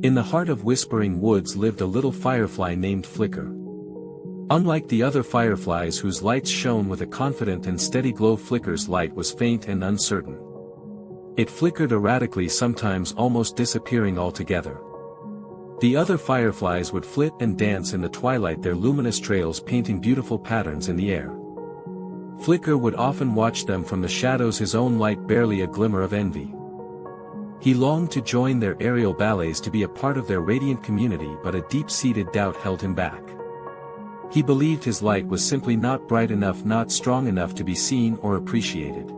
In the heart of Whispering Woods lived a little firefly named Flicker. Unlike the other fireflies whose lights shone with a confident and steady glow, Flicker's light was faint and uncertain. It flickered erratically, sometimes almost disappearing altogether. The other fireflies would flit and dance in the twilight, their luminous trails painting beautiful patterns in the air. Flicker would often watch them from the shadows, his own light barely a glimmer of envy. He longed to join their aerial ballets, to be a part of their radiant community, but a deep-seated doubt held him back. He believed his light was simply not bright enough, not strong enough to be seen or appreciated.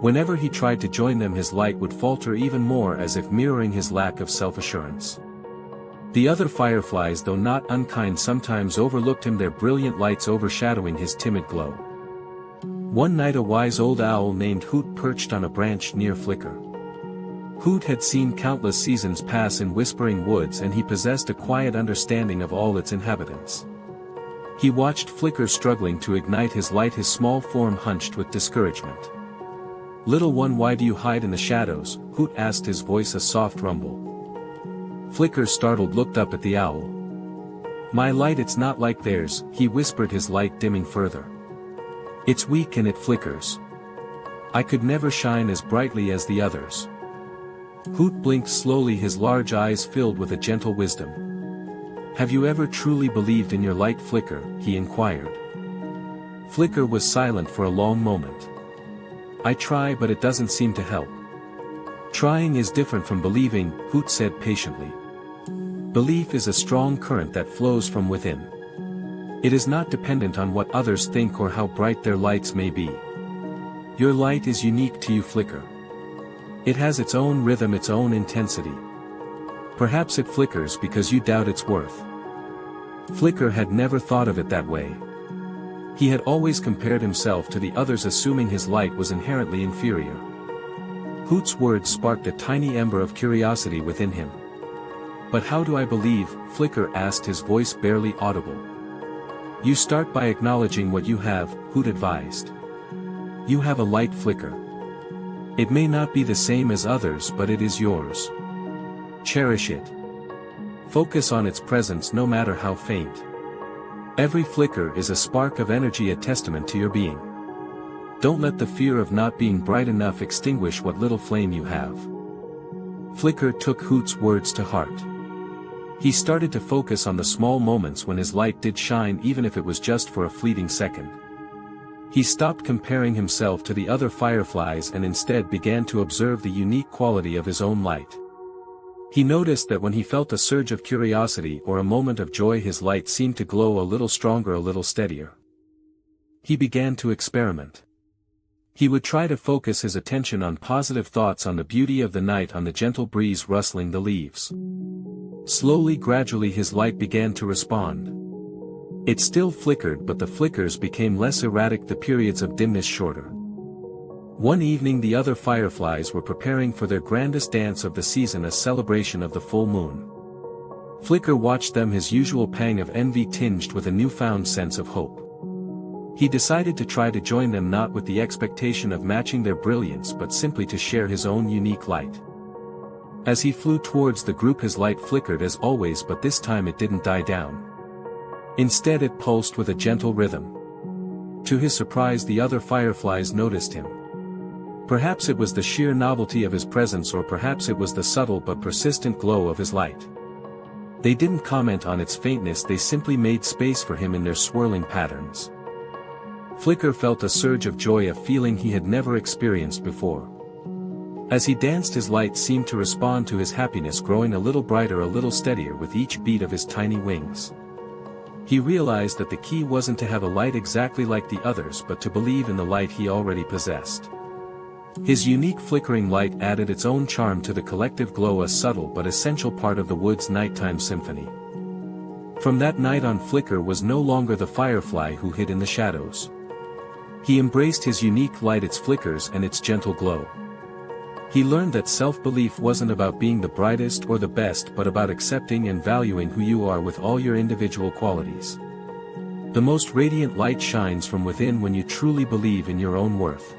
Whenever he tried to join them, his light would falter even more, as if mirroring his lack of self-assurance. The other fireflies, though not unkind, sometimes overlooked him, their brilliant lights overshadowing his timid glow. One night a wise old owl named Hoot perched on a branch near Flicker. Hoot had seen countless seasons pass in Whispering Woods, and he possessed a quiet understanding of all its inhabitants. He watched Flicker struggling to ignite his light, his small form hunched with discouragement. "Little one, why do you hide in the shadows?" Hoot asked, his voice a soft rumble. Flicker, startled, looked up at the owl. "My light, it's not like theirs," he whispered, his light dimming further. "It's weak and it flickers. I could never shine as brightly as the others." Hoot blinked slowly, his large eyes filled with a gentle wisdom. "Have you ever truly believed in your light, Flicker?" he inquired. Flicker was silent for a long moment. "I try, but it doesn't seem to help." "Trying is different from believing," Hoot said patiently. "Belief is a strong current that flows from within. It is not dependent on what others think or how bright their lights may be. Your light is unique to you, Flicker. It has its own rhythm, its own intensity. Perhaps it flickers because you doubt its worth." Flicker had never thought of it that way. He had always compared himself to the others, assuming his light was inherently inferior. Hoot's words sparked a tiny ember of curiosity within him. "But how do I believe?" Flicker asked, his voice barely audible. "You start by acknowledging what you have," Hoot advised. "You have a light, Flicker. It may not be the same as others, but it is yours. Cherish it. Focus on its presence, no matter how faint. Every flicker is a spark of energy, a testament to your being. Don't let the fear of not being bright enough extinguish what little flame you have." Flicker took Hoot's words to heart. He started to focus on the small moments when his light did shine, even if it was just for a fleeting second. He stopped comparing himself to the other fireflies and instead began to observe the unique quality of his own light. He noticed that when he felt a surge of curiosity or a moment of joy, his light seemed to glow a little stronger, a little steadier. He began to experiment. He would try to focus his attention on positive thoughts, on the beauty of the night, on the gentle breeze rustling the leaves. Slowly, gradually, his light began to respond. It still flickered, but the flickers became less erratic, the periods of dimness shorter. One evening the other fireflies were preparing for their grandest dance of the season, a celebration of the full moon. Flicker watched them, his usual pang of envy tinged with a newfound sense of hope. He decided to try to join them, not with the expectation of matching their brilliance, but simply to share his own unique light. As he flew towards the group, his light flickered as always, but this time it didn't die down. Instead, it pulsed with a gentle rhythm. To his surprise, the other fireflies noticed him. Perhaps it was the sheer novelty of his presence, or perhaps it was the subtle but persistent glow of his light. They didn't comment on its faintness, they simply made space for him in their swirling patterns. Flicker felt a surge of joy, a feeling he had never experienced before. As he danced, his light seemed to respond to his happiness, growing a little brighter, a little steadier with each beat of his tiny wings. He realized that the key wasn't to have a light exactly like the others, but to believe in the light he already possessed. His unique flickering light added its own charm to the collective glow, a subtle but essential part of the wood's nighttime symphony. From that night on, Flicker was no longer the firefly who hid in the shadows. He embraced his unique light, its flickers and its gentle glow. He learned that self-belief wasn't about being the brightest or the best, but about accepting and valuing who you are with all your individual qualities. The most radiant light shines from within when you truly believe in your own worth.